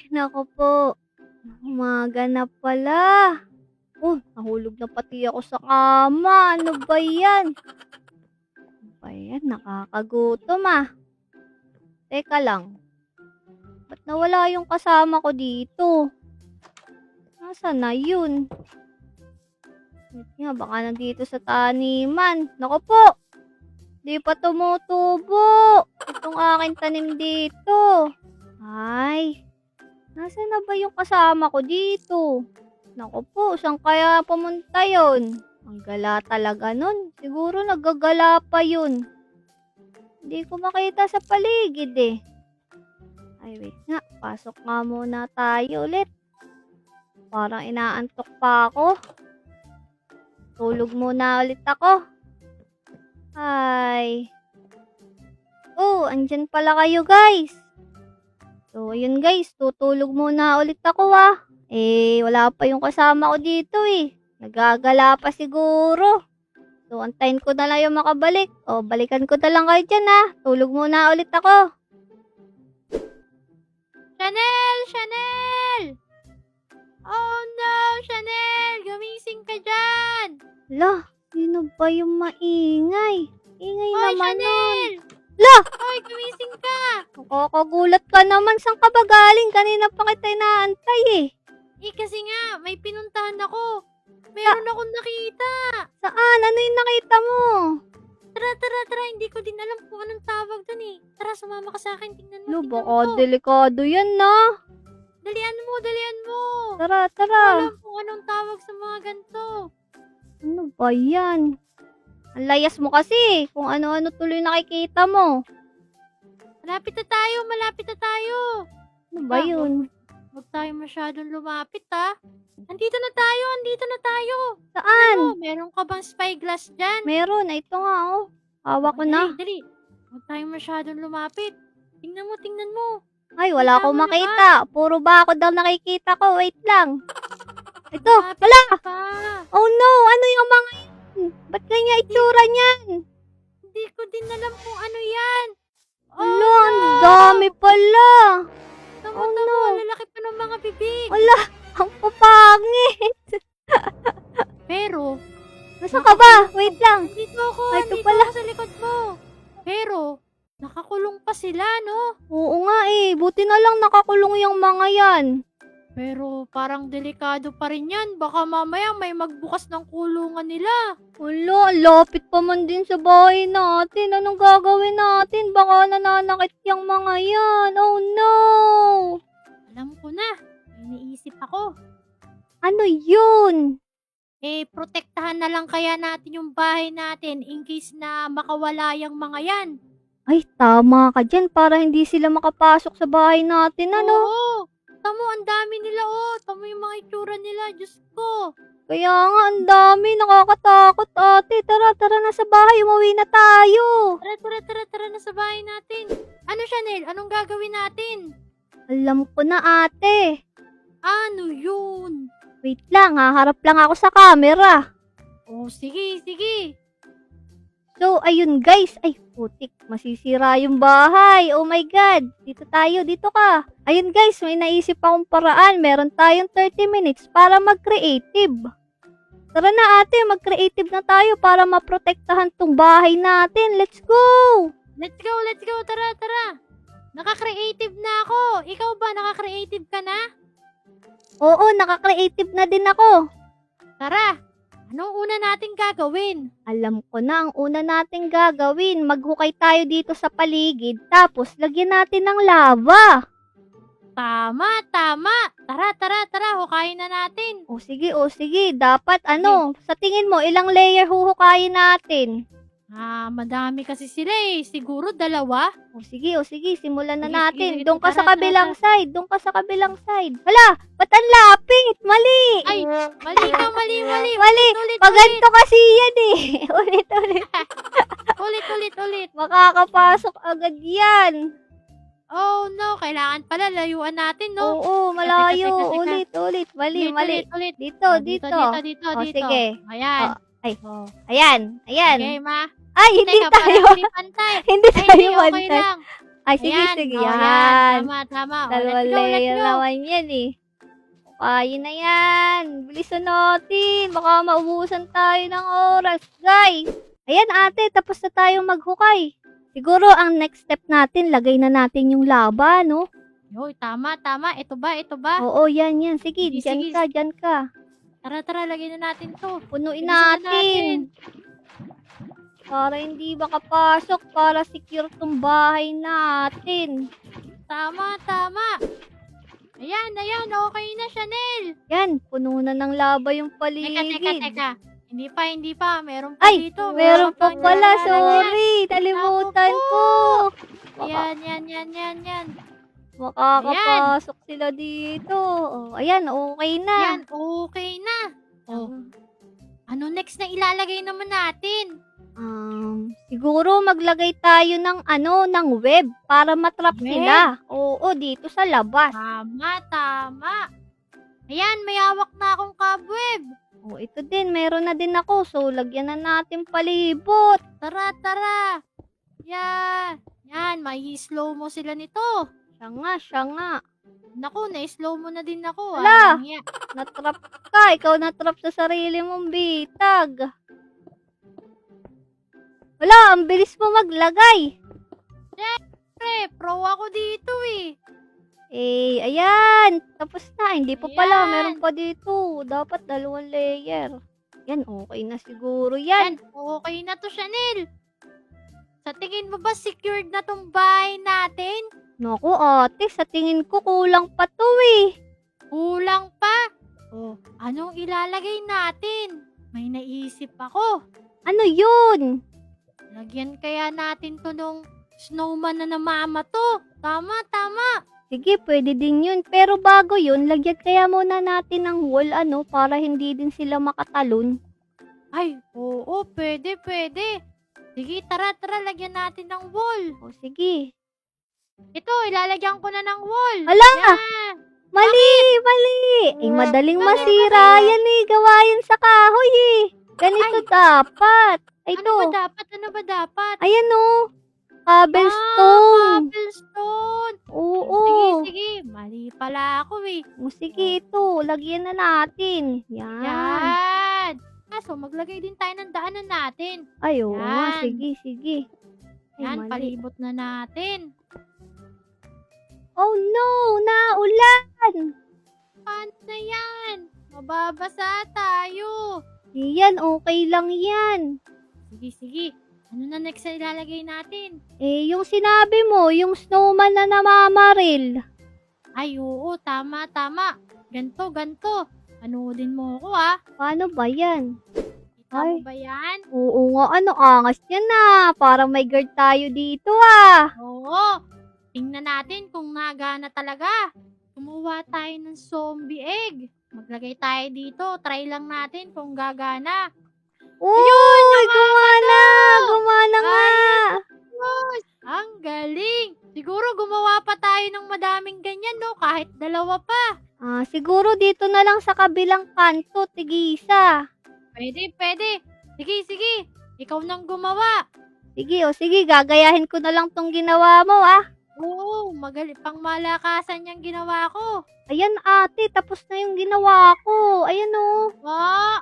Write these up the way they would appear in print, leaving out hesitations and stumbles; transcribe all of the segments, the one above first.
Naku po. Umaga na pala. Oh, nahulog na pati ako sa kama. Ano ba yan? Ano ba yan? Nakakagutom ah. Teka lang. Ba't nawala yung kasama ko dito? Nasaan na yun? Wait nga, baka nandito sa taniman. Naku po! Di pa tumutubo. Itong aking tanim dito. Ay, nasaan na ba yung kasama ko dito? Naku po, saan kaya pumunta yun? Ang gala talaga nun. Siguro naggagala pa yun. Hindi ko makita sa paligid eh. Ay, wait nga. Pasok nga muna tayo ulit. Parang inaantok pa ako. Tulog muna ulit ako. Ay. Oh, andyan pala kayo guys. So, ayun guys. Tutulog muna ulit ako ah. Wala pa yung kasama ko dito eh. Nagagala pa siguro. So, antayin ko na lang yung makabalik. O, balikan ko na lang kayo dyan ah. Tulog muna ulit ako. Chanel! Chanel! Oh no, Chanel! Gumising ka dyan! Lah, sino ba yung maingay? Ingay Hoy, naman nun. Chanel! Lah! Hoy, gumising ka! Nakakagulat ka naman. Saan ka ba galing? Kanina pa kita inaantay eh. Kasi nga, may pinuntahan ako. Meron akong nakita. Saan? Ano yung nakita mo? Tara. Hindi ko din alam kung anong tawag dun eh. Tara, sumama ka sa akin. Tingnan mo, Lo, tingnan baka mo to. delikado yan na. Dalian mo. Tara. Alam kung anong tawag sa mga ganito. Ano ba yan? Ang layas mo kasi. Kung ano-ano tuloy nakikita mo. Malapit na tayo. Ano ba yun? Huwag tayo masyadong lumapit ha. Andito na tayo. Saan? Ano, meron ka bang spyglass dyan? Meron. Ay, ito nga oh. Hawak ko na. Dali. Huwag tayo masyadong lumapit. Tingnan mo. Ay, wala akong Tama makita. Puro ba ako daw nakikita ko? Wait lang. Ito. Lumapit Wala. ka. Oh no. Ano yung mga yun? Ba't ganyan itsura niyan? Hindi ko din alam kung ano yan. Wala, ang dami pala. Tama, lalaki pa ng mga bibig. Wala, ang papangit. Pero, Nasaan ka ba? Wait lang. dito ako, Ay, ito dito pala. ako sa likod mo. Pero, nakakulong pa sila, no? Oo nga eh. Buti na lang nakakulong yung mga yan. Pero, parang delikado pa rin yan. Baka mamaya may magbukas ng kulungan nila. Wala, ang lapit pa man din sa bahay natin. Anong gagawin natin? Baka nananakit yung mga yan. Oh no! Alam ko na. May naisip ako. Ano yun? Protektahan na lang kaya natin yung bahay natin in case na makawala yung mga yan. Ay, tama ka dyan para hindi sila makapasok sa bahay natin, ano? Oo. Tamo, ang dami nila, oh. Tamo yung mga itsura nila. Diyos ko. Kaya nga, ang dami. Nakakatakot, ate. Tara na sa bahay. Umuwi na tayo. Tara na sa bahay natin. Ano, Chanel? Anong gagawin natin? Alam ko na, ate. Ano yun? Wait lang, haharap lang ako sa camera. Oh, sige. So, ayun guys. Ay, putik. Masisira yung bahay. Oh my God. Dito tayo. Dito ka. Ayun guys, may naisip akong paraan. Meron tayong 30 minutes para mag-creative. Tara na ate, mag-creative na tayo para maprotektahan tong bahay natin. Let's go! Let's go. Tara. Naka-creative na ako. Ikaw ba, naka-creative ka na? Oo, naka-creative na din ako. Tara. Anong una nating gagawin? Alam ko na ang una nating gagawin. Maghukay tayo dito sa paligid. Tapos, lagyan natin ng lava. Tama. Tara. Hukayin na natin. O sige. Dapat sa tingin mo, ilang layer huhukayin natin? Madami kasi sila eh. Siguro 2. O sige. Simulan na Sige, natin. sige. Doon ka sa Tara. kabilang side. Hala, ba't ang lapit? Mali! Ay, mali ka. Mali. Ulit. Paganto kasi yan eh. Ulit. Makakapasok agad yan. Oh no, kailangan pala layuan natin, no? Oo, malayo. Teka. Ulit. Mali. Ulit. Dito. Dito. O, sige. Ayan. Ay. Oh. Ayan. Okay, ma. Ay, hindi Teka, tayo. parang hindi pantay. Hindi Ay, tayo hindi, okay pantay. lang. Ay, sige, Ayan. sige. Oh, yan. Yan. Tama, tama. Oh, let's Dalawang go, let's layer go. naman yan eh. Kaya na yan. Bilisan natin. Baka maubusan tayo ng oras, guys. Ayan ate, tapos na tayong maghukay. Siguro ang next step natin, lagay na natin yung laba, no? Yoy, tama, tama. Ito ba, ito ba? Oo, yan, yan. Sige, Sige, dyan sige. ka, dyan ka. Tara, tara, lagyan na natin to. Punuin Bilisan na natin. Para hindi makapasok, para secure tong bahay natin. Tama, tama. Ayan, ayan. Okay na, Chanel. Yan, puno na ng laba yung Teka, paligid. teka. Hindi pa. Meron pa Ay, dito. meron pa pang pala. nilalagyan. Sorry, nalimutan ko. Yan, yan. Makakapasok sila dito. Oh, ayan, okay na. Yan, okay na. Oh, ano next na ilalagay naman natin? Siguro maglagay tayo ng ng web para matrap Web? sila. Oo, dito sa labas. Tama. Ayan, may hawak na akong cobweb. Oh, ito din, meron na din ako. So, lagyan na natin palibot. Tara. Yan, may slow mo sila nito. Siya nga. Naku, na-slow mo na din ako. Ala! Walang hiya. Natrap ka. Ikaw natrap sa sarili mong bitag. Wala, ang bilis mo maglagay. Pre, pro ako dito eh. Eh, ayan. Tapos na. Hindi pa pala. Ayan. Meron pa dito. Dapat 2 layer. Yan, okay na siguro Yan, yan. okay na to, Chanel. Sa tingin mo ba secured na tong bahay natin? Naku, ate. Sa tingin ko kulang pa to eh. Kulang pa. Oh, anong ilalagay natin? May naisip ako. Ano yun? Lagyan kaya natin to nung snowman na namama to. Tama. Sige, pwede din yun. Pero bago yun, lagyan kaya muna natin ng wall para hindi din sila makatalon. Ay, oo, pwede. Sige, tara, lagyan natin ng wall. O sige. Ito, ilalagyan ko na ng wall. Hala! Yan. Mali! Eh, madaling Bakit? masira yan eh. Gawa yan sa kahoy eh. Ganito dapat. Ay, Ano ito. ba dapat? Ayan o. Cobblestone. Cobblestone. Oo. Sige. Mali pala ako eh. O sige, ito. Lagyan na natin. Yan. Yan. Kaso, maglagay din tayo ng daanan natin. Ay, oo nga. Yan. Sige. Ay, Yan, mali. palibot na natin. Oh no! Naulan! Paano na yan? Mababasa tayo. Yan, okay lang yan. Sige. Ano na next na ilalagay natin? Eh, yung sinabi mo, yung snowman na namamaril. Ay, oo, tama. Ganto. Panoodin mo ako ah. Paano ba yan? Kita mo Ay. ba yan? Oo nga, angas yan na. Parang may guard tayo dito ah. Oo. Tingnan natin kung nagana talaga. Kumuha tayo ng zombie egg. Maglagay tayo dito. Try lang natin kung gagana. Uy, gumana nga. Yes! Ang galing! Siguro gumawa pa tayo ng madaming ganyan, no? Kahit 2 pa. Siguro dito na lang sa kabilang kanto, tigisa. Pwede. Sige. Ikaw nang gumawa. Sige, gagayahin ko na lang tong ginawa mo ah. Oo, magaling pang malakasan yung ginawa ko. Ayan ate, tapos na yung ginawa ko. Ayan oh.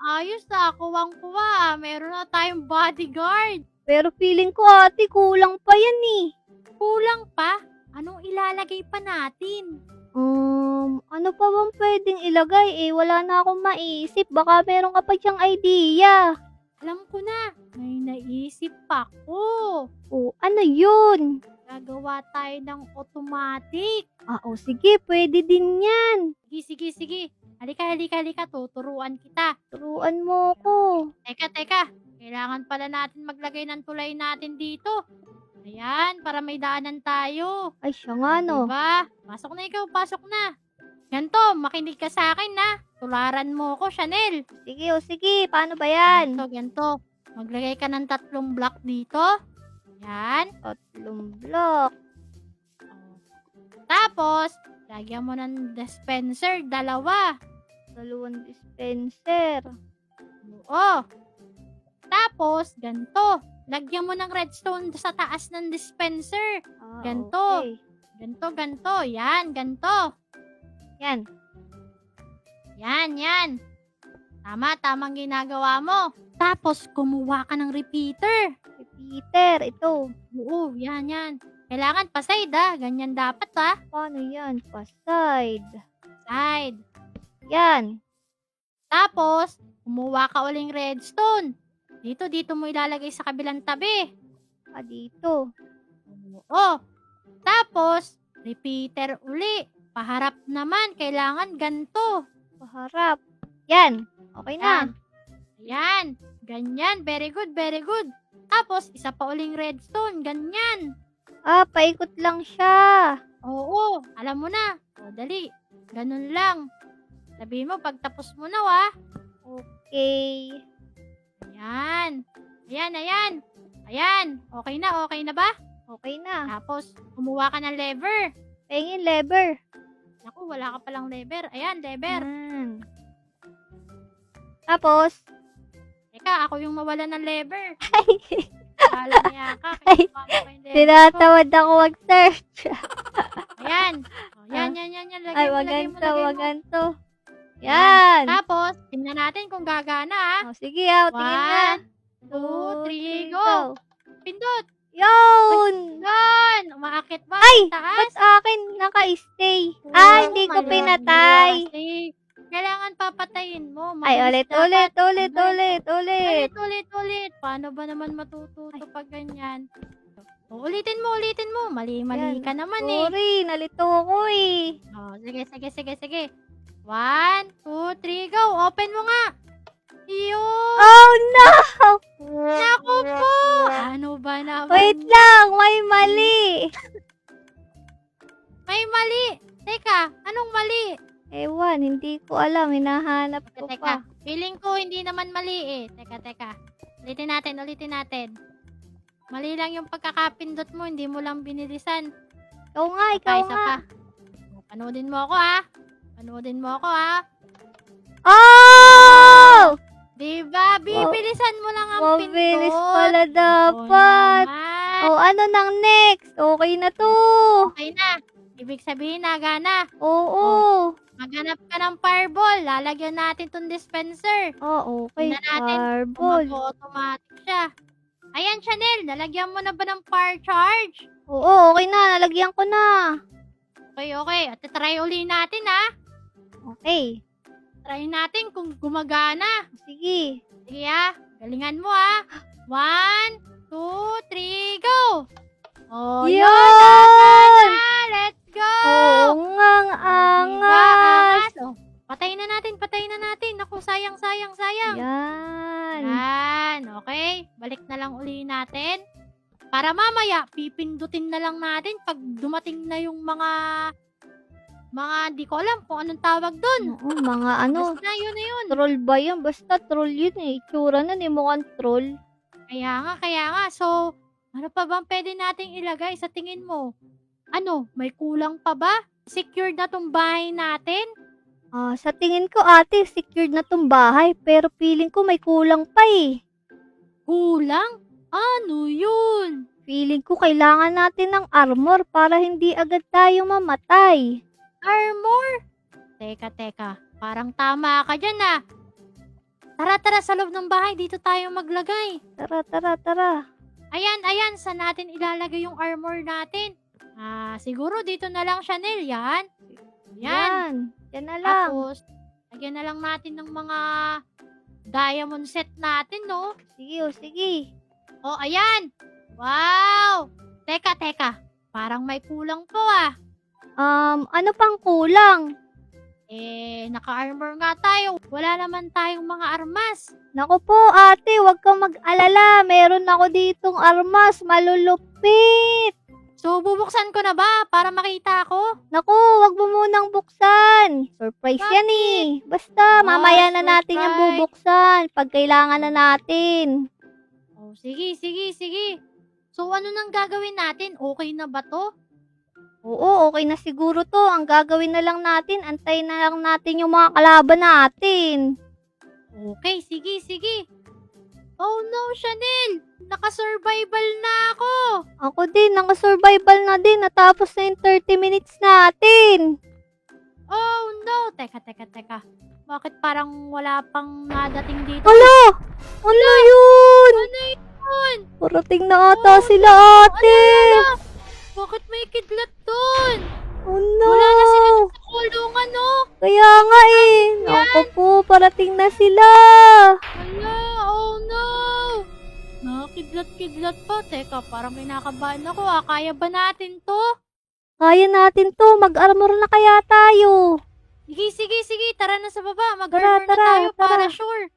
Ayos na. Kuwang-kuwa. Meron na tayong bodyguard. Pero feeling ko ate, kulang pa yan eh. Kulang pa? Anong ilalagay pa natin? Ano pa bang pwedeng ilagay eh? Wala na akong maisip. Baka meron ka pa siyang idea. Alam ko na. May naisip ako. Oh, ano yun? Gagawa tayo ng automatic. Sige, pwede din yan. Sige. Halika. Tuturuan kita. Turuan mo ko. Teka. Kailangan pala natin maglagay ng tulay natin dito. Ayan, para may daanan tayo. Ay, siya nga no. Diba? Pasok na ikaw, pasok na. Ganto, makinig ka sa akin na. Tularan mo ko, Chanel. Sige. Paano ba yan? Ganto. Maglagay ka ng 3 block dito. Yan. 3 block. Tapos, lagyan mo ng dispenser, 2. 2 dispenser. Oo. Tapos, ganto. Lagyan mo ng redstone sa taas ng dispenser. Ganto. Okay. Ganto. Yan, ganto. Yan. Yan. Tamang ginagawa mo. Tapos, kumuha ka ng repeater. Repeater. Ito. Oo, yan. Kailangan pa-side Ganyan dapat Paano yan? Pa-side. Side. Yan. Tapos, kumuha ka uling redstone. Dito mo ilalagay sa kabilang tabi. Dito. Oo. Tapos, repeater uli. Paharap naman, kailangan ganto. Paharap. Yan. Okay na. Yan. Ganyan. Very good. Tapos, isa pa uling redstone. Ganyan. Paikot lang siya. Oo. Alam mo na. O, dali. Ganun lang. Sabihin mo, pagtapos mo na, Okay. Ayan. Ayan. Okay na ba? Okay na. Tapos, kumuha ka ng lever. Pengin lever. Naku, wala ka palang lever. Ayan, lever. Yan. Tapos, Teka, ako yung mawala ng lever. Kala niya ka. Ay, Kinuha ko yung lever ko. tinatawad ako mag-search. Ayan. O, yan. Ay, Lagay mo. waganto. Yan. Tapos, tingnan natin kung gagana, Sige, tingin na. 1, 2, 3, go! Pindot! Yun! Yan! Umaakit ba? Ay! Taas? Ba't akin naka-stay? Hindi ko Mali. pinatay. Kasi, kailangan papatayin mo. Ay, Mabilis ulit. dapat. Ulit. Paano ba naman matututo pag ganyan? O, ulitin mo. Mali Yan. ka naman Sorry, nalito ko eh. Oh, sige. 1, 2, 3, go! Open mo nga! Yun! Oh no! Naku po! Ano ba naman? Wait lang, may mali. May mali! Teka, anong mali? Ewan, hindi ko alam. Hinahanap ko Teka, pa. feeling ko hindi naman mali eh. Teka. Ulitin natin. Mali lang yung pagkakapindot mo, hindi mo lang binilisan. Ikaw nga. Isa pa. Panoodin mo ako ha. Oh! Diba? Bibilisan mo lang ang pindot. Mabilis pala Oo dapat. naman. Ano nang next? Okay na to. Okay na. Ibig sabihin nagana. Oo. Maghanap ka ng fireball. Lalagyan natin tong dispenser. Okay. Tingnan natin Fireball. Mag-automatic siya. Ayan, Chanel. Nalagyan mo na ba ng fire charge? Oo, okay na. Nalagyan ko na. Okay. At try uli natin ha. Okay. Try natin kung gumagana. Sige. Sige ha. Galingan mo ha. 1, 2, 3, go! Oh, Yun! gagana! Let's go! Oo nga, ang angas. Oh, patayin na natin. Naku, sayang. Yan. Yan. Okay. Balik na lang uli natin. Para mamaya, pipindutin na lang natin pag dumating na yung mga di ko alam kung anong tawag dun. Oo, mga Basta yun na yun. troll ba yan? Basta troll yun eh. Itsura nun eh, mukhang troll. Kaya nga. So, ano pa bang pwede nating ilagay sa tingin mo? Ano, may kulang pa ba? Secured na tong bahay natin? Sa tingin ko ate, secured na tong bahay. Pero feeling ko may kulang pa eh. Kulang? Ano yun? Feeling ko kailangan natin ng armor para hindi agad tayo mamatay. Armor? Teka. Parang tama ka dyan ah. Tara, sa loob ng bahay. Dito tayo maglagay. Tara. Ayan. Saan natin ilalagay yung armor natin? Siguro dito na lang, Chanel. Yan. Yan na lang. Tapos, lagyan na lang natin ng mga diamond set natin, no? Sige. Oh, ayan. Wow. Teka. Parang may kulang po ah. Ano pang kulang? Naka-armor nga tayo. Wala naman tayong mga armas. Naku po ate, huwag kang mag-alala. Meron ako ditong armas, malulupit. So, bubuksan ko na ba para makita ko? Naku, wag mo munang buksan. Surprise yan eh. Basta, mamaya na natin yung surprise. bubuksan. Pag kailangan na natin. Oh, sige. So, ano nang gagawin natin? Okay na ba to? Oo, okay na siguro to. Ang gagawin na lang natin, antayin na lang natin yung mga kalaban natin. Okay, sige. Oh no, Chanel! Naka-survival na ako! Ako din, naka-survival na din. Natapos na yung 30 minutes natin. Oh no! Teka. Bakit parang wala pang nadating dito? Hala! Ano yun? Ano yun? Parating na ata Oh, sila, ate. Ala! Bakit may kidlat dun? Oh no. Wala na sila sa kulungan, no? Kaya nga eh. Ako po, parating na sila. Ala! Oh no! Nakakidlat-kidlat pa. Teka, parang kinakabahan ako. Kaya ba natin to? Kaya natin to. Mag-armor na kaya tayo. Sige. Tara na sa baba. Mag-armor na Tara, tayo para tara. sure.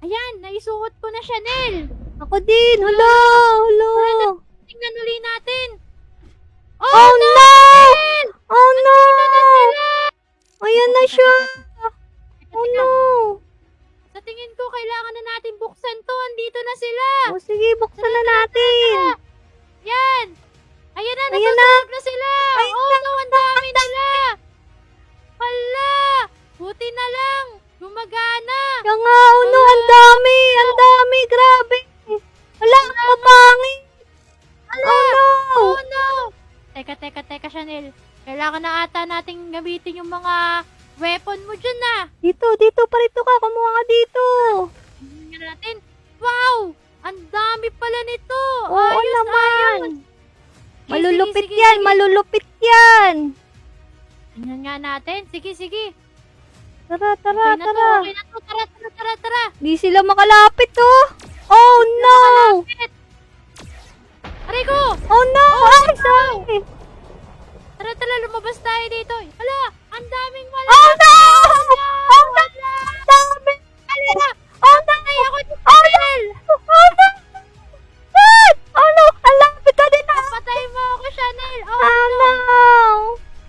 Ayan, naisuot ko na, Chanel. Ako din. Hala. Tingnan uli natin. Oh no! Oh no! Dito na sila. Ayan na siya. Oh no. Sa tingin ko, kailangan na natin buksan to. Andito na sila. O sige, buksan na natin. Yan. Ayan na, Ayan nasusunog na sila. Oh no, ang dami nila. Hala. Buti na lang. Gumagana. Kaya nga, oh no, ang dami. Ang dami, grabe. Wala, mapangit. Oh no. Oh no. Teka, Chanel. Kailangan na ata nating gamitin yung mga weapon mo dyan na. Dito, parito ka. Kumuha ka dito. Tingnan natin. Wow! Ang dami pala nito. Oo Ayos. naman. Sige, Malulupit sige, yan, sige. malulupit yan. Tingnan nga natin. Sige. Tara. Okay na to. Tara. Di sila makalapit, oh. Oh no. Aray ko! Oh no. Ay, sorry. Tara, lumabas tayo dito. Hala, ang daming wala. Oh no. Oh no. Ang dami. Hala, Oh no. ako dito. Oh no. Oh no. Oh no. Ang lapit ka din, ah. Patay mo ako, Chanel. Oh, Oh no. no.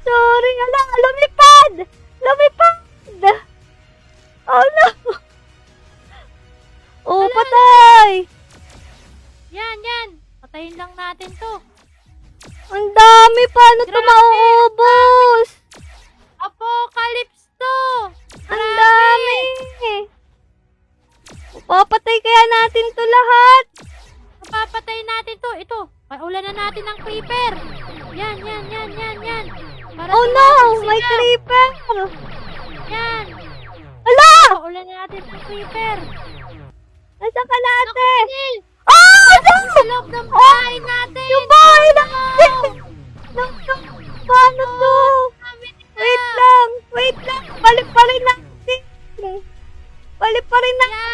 Sorry. Ala, lumipad. Oh no. Oh, patay. Yan. Patayin lang natin to. Ang dami. Paano ito Grabe, mauubos? Apocalypse to. Ang dami. Papatay kaya natin to lahat. Papatay natin to. Ito, paulan na natin ng creeper. Yan. Para Oh no, tumawag may sila. creeper. Yan. Ala! Paulan na natin ng creeper. Nasaan ka na, ate? Chanel, Ah! sa loob ng bahay natin. Yung bahay natin! Paano to? Kami nila. Wait lang. Balik pa rin natin.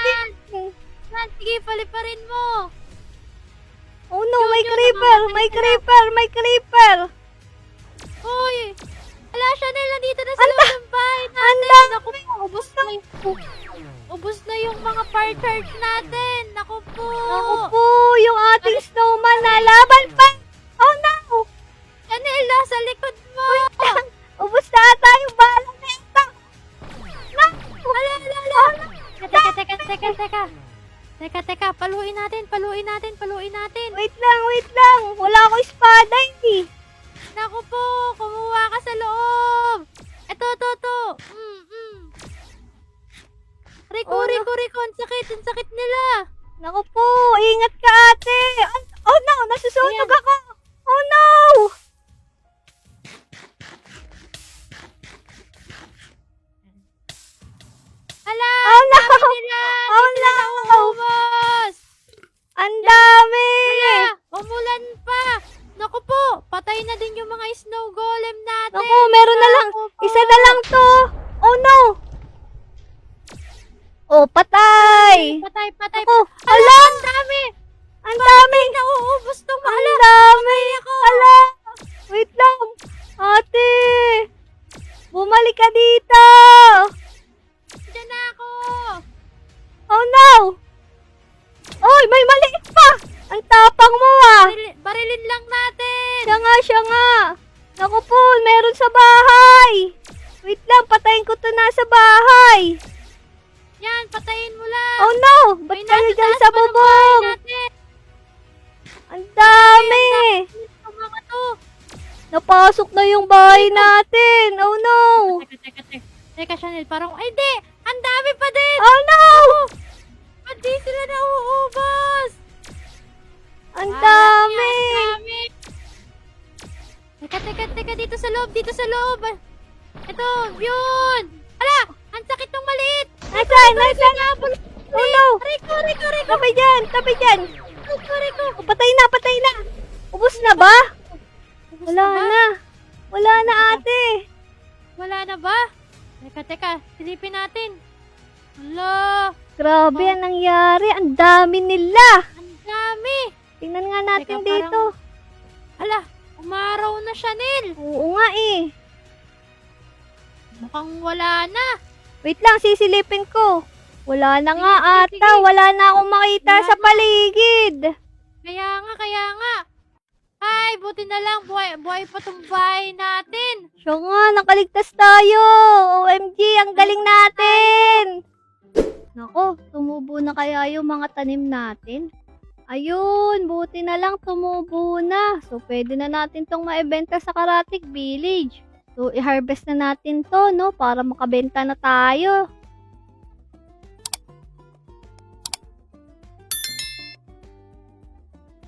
Yan. Yan, sige, paliparin mo. Oh no, may Yun, creeper. Hoy. Ala, Chanel, nandito na sa loob ng bahay natin. Anda! Naku po, ubos na yung mga fire charge natin. Naku po. Ako po, yung ating snowman na laban pa. Oh no! Chanel, nasa likod mo. Ubus na ata yung bala na ito. Ala. Teka. Paluin natin. Wait lang. Wala akong espada eh. Naku po, kumuha ka sa loob. Ito. Oh, no. Riko, ang sakit nila. Naku po, ingat ka ate. Oh no, nasusunog Ayan. ako. Oh no! Hala, Oh ang no! dami nila. Oh Hindi sila no! nauubos. Ang dami! Hala, umulan pa. Naku po, patay na din yung mga snow golem natin. Naku, meron na lang. Naku po. Isa na lang to. Oh no! Oh, patay! Patay. Naku, ala! Ang dami. Ang dami! Nauubos tong mga Ang dami! Ala! Wait lang! Ate! Bumalik ka dito! Diyan na ako. Oh no! Oy, may maliit pa! Ang tapang mo ah! Barilin lang natin. Siya nga! Naku po, meron sa bahay! Wait lang, patayin ko to nasa bahay! Yan, patayin mo lang. Oh no! Ba't May kayo nasa dyan taas sa pa ng bahay bubong? natin. Ang dami! Ang mga to. Napasok na yung bahay natin! Oh no! Teka, Chanel, parang, ay di, ang dami pa din. Oh no! Ang Di sila nauubos! Ang Ang dami! dami! Teka, dito sa loob, Ito, yun! Ala! Ang sakit ng maliit! Nasaan? Oh no! Rico! Tabi dyan! Rico! Oh, patay na! Ubus na ba? Wala na ate! Wala na ba? Teka, silipin natin. Hala! Grabe ang nangyari, ang dami nila! Ang dami! Tingnan nga natin Teka, dito. Hala! Umaraw na siya, Nil! Oo nga eh. Mukhang wala na. Wait lang, sisilipin ko. Wala na nga Sige. ata, wala na akong makita Wala sa na. paligid. Kaya nga. Ay, buti na lang. Buhay pa tong bahay natin. Siya nga, nakaligtas tayo. OMG, ang galing natin. Nako, tumubo na kaya yung mga tanim natin? Ayun, buti na lang tumubo na. So, pwede na natin tong maibenta sa Karatik Village. So, i-harvest na natin to, no? Para makabenta na tayo.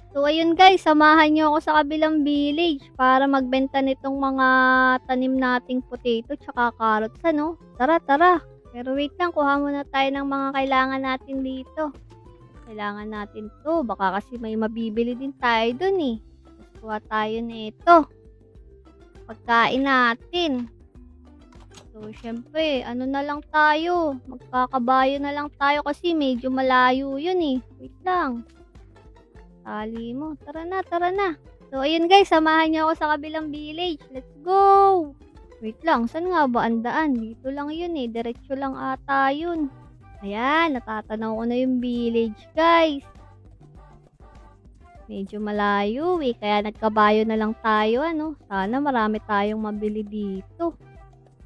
So, ayun guys, samahan nyo ako sa kabilang village para magbenta nitong mga tanim nating potato tsaka carrots, ano? Tara. Pero wait lang, kuha muna tayo ng mga kailangan natin dito. Kailangan natin to. Baka kasi may mabibili din tayo dun eh. Tapos kuha tayo nito. Pagkain natin. So, syempre, ano na lang tayo. Magkakabayo na lang tayo kasi medyo malayo yun eh. Wait lang. Tali mo. Tara na. So, ayun guys, samahan niyo ako sa kabilang village. Let's go! Wait lang, saan nga ba ang daan? Dito lang yun eh. Diretso lang ata yun. Ayan, natatanaw ko na yung village, guys. Medyo malayo eh, kaya nagkabayo na lang tayo, ano. Sana marami tayong mabili dito.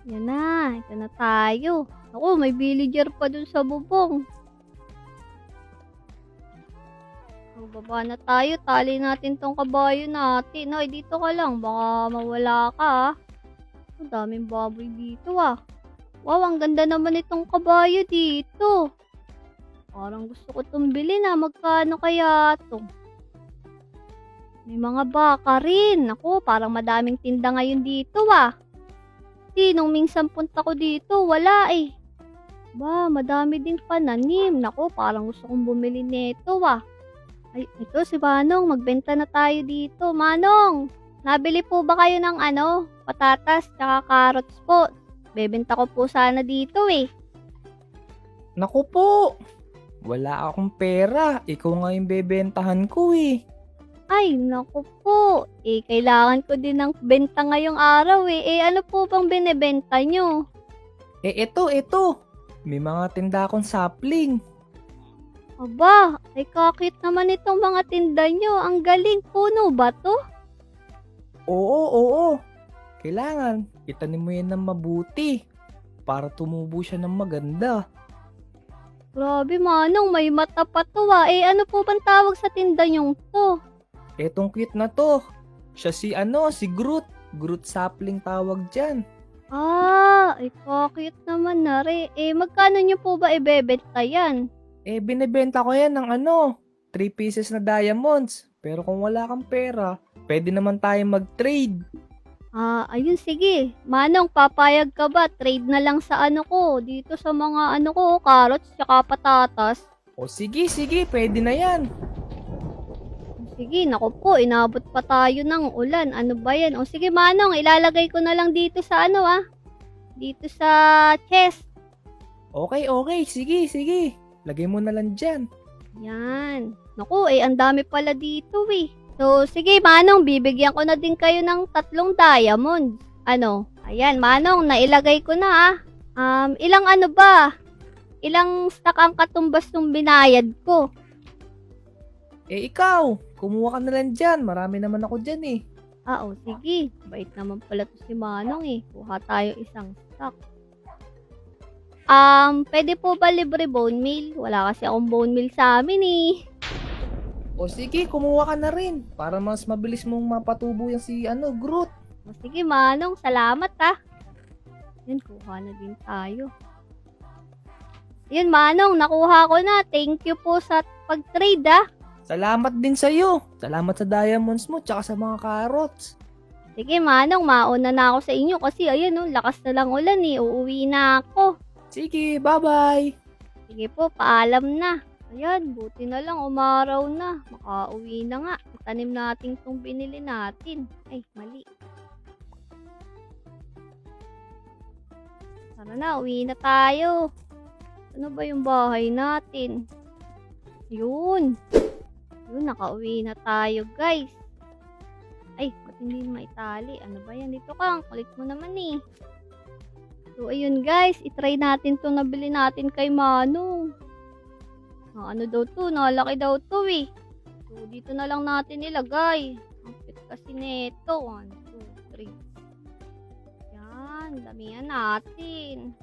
Yan na, ito na tayo. Ako, may villager pa dun sa bubong. So, baba na tayo, tali natin tong kabayo natin. Ay, dito ka lang, baka mawala ka ah. Ang daming baboy dito ah. Wow, ang ganda naman itong kabayo dito. Parang gusto ko itong bilhin na. Magkano kaya ito? May mga baka rin. Naku, parang madaming tinda ngayon dito ah. Nung minsan punta ko dito, wala eh. Ba, madami din pananim. Naku, parang gusto kong bumili nito ah. Ay, ito si Manong. Magbenta na tayo dito. Manong, nabili po ba kayo ng patatas tsaka carrots po? Bebenta ko po sana dito eh. Naku po, wala akong pera. Ikaw nga yung bebentahan ko eh. Ay, naku po. Kailangan ko din ng benta ngayong araw eh. Ano po bang binebenta nyo? Ito. May mga tinda akong sapling. Aba, kakit naman itong mga tinda nyo. Ang galing. Puno ba to? Oo. Kailangan, itanim mo yan ng mabuti para tumubo siya ng maganda. Grabe Manong, may mata pa to ah. Ano po bang tawag sa tinda nyong to? Etong cute na to. Siya si Groot. Groot sapling tawag dyan. Kakit naman na rin. Magkano nyo po ba ibebenta yan? Binebenta ko yan ng 3 pieces na diamonds. Pero kung wala kang pera, pwede naman tayo mag-trade. Ayun sige. Manong, papayag ka ba? Trade na lang sa ko. Dito sa mga carrots tsaka patatas. O sige, pwede na yan. Sige, naku po, inabot pa tayo ng ulan. Ano ba yan? O sige Manong, ilalagay ko na lang dito sa dito sa chest. Okay, sige. Lagay mo na lang dyan. Yan. Naku, ang dami pala dito eh. So, sige Manong, bibigyan ko na din kayo ng 3 diamonds. Ayan Manong, nailagay ko na ilang ilang stack ang katumbas ng binayad ko? Ikaw, kumuha ka na lang dyan. Marami naman ako dyan eh. Sige. Bait naman pala to si Manong eh. Kuha tayo 1 stack. Pwede po ba libre bone meal? Wala kasi akong bone meal sa amin eh. O sige, kumuha ka na rin. Para mas mabilis mong mapatubo yung si Groot. O sige Manong, salamat ah. Yan, kuha na din tayo. Yun, Manong, nakuha ko na. Thank you po sa pag-trade, ah. Salamat din sa'yo. Salamat sa diamonds mo tsaka sa mga carrots. Sige, Manong, mauna na ako sa inyo kasi ayun, oh, lakas na lang ulan eh. Uuwi na ako. Sige, bye-bye. Sige po, paalam na. Ayan, buti na lang umaraw na. Makauwi na nga. Itanim natin tong binili natin. Ay, mali. Tara na, uwi na tayo. Ano ba yung bahay natin? Yun. Yun, nakauwi na tayo, guys. Ay, ba't hindi maitali? Ano ba yan? Dito ka, ang kulit mo naman eh. So, ayun guys, itry natin to nabili natin kay Manong. Ano daw to? Nalaki daw to eh. So, dito na lang natin ilagay. Ang cute kasi neto. 1, 2, 3. Yan, damihan natin.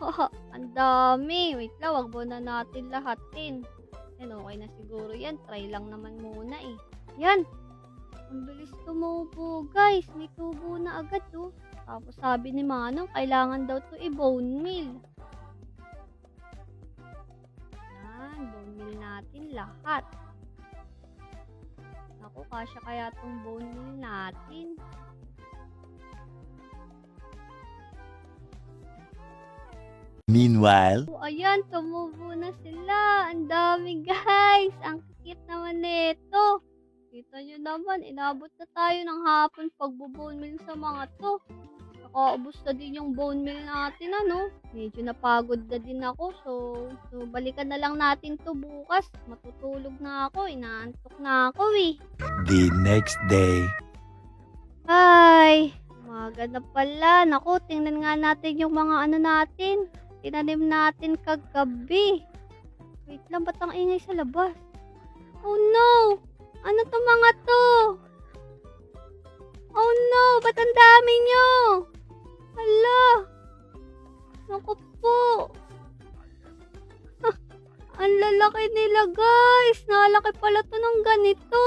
Haha, ang dami. Wait lang, wag muna natin lahatin. Yan, okay na siguro yan. Try lang naman muna eh. Yan. Ang bilis tumubo, guys. May tubo na agad, oh. Tapos sabi ni Manong, kailangan daw to i-bone meal. Yan, bone meal natin lahat. Naku, kasya kaya tong bone meal natin. Meanwhile, So, ayan, tumubo na sila. Ang dami, guys. Ang cute naman nito. Kita nyo naman, inabot na tayo ng hapon pagbo-bone meal sa mga to. Nakaubos na din yung bone meal natin, ano. Medyo napagod na din ako. So balikan na lang natin to bukas. Matutulog na ako. Inaantok na ako, eh. the next day. Ay, umaga na pala. Naku, tingnan nga natin yung mga ano natin. Tinanim natin kagabi. Wait lang, ba't ang ingay sa labas? Oh no! Ano to mga to? Oh no! Ba't ang dami nyo? Hala! Naku po! Ang lalaki nila, guys! Nalaki pala to ng ganito.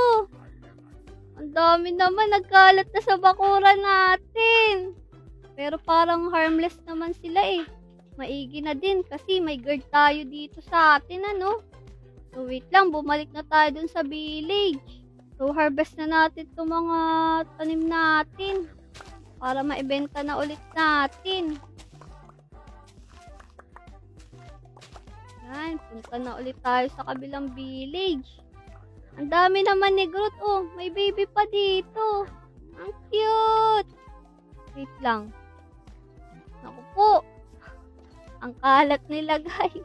Ang dami naman, nagkalat na sa bakuran natin. Pero parang harmless naman sila eh. Maigi na din kasi may guard tayo dito sa atin, ano. So wait lang, bumalik na tayo dun sa village. So harvest na natin itong mga tanim natin para maibenta na ulit natin. Yan, punta na ulit tayo sa kabilang village. Ang dami naman ni Groot, oh. May baby pa dito. Ang cute. Wait lang. Naku po. Ang kalat nila, guys.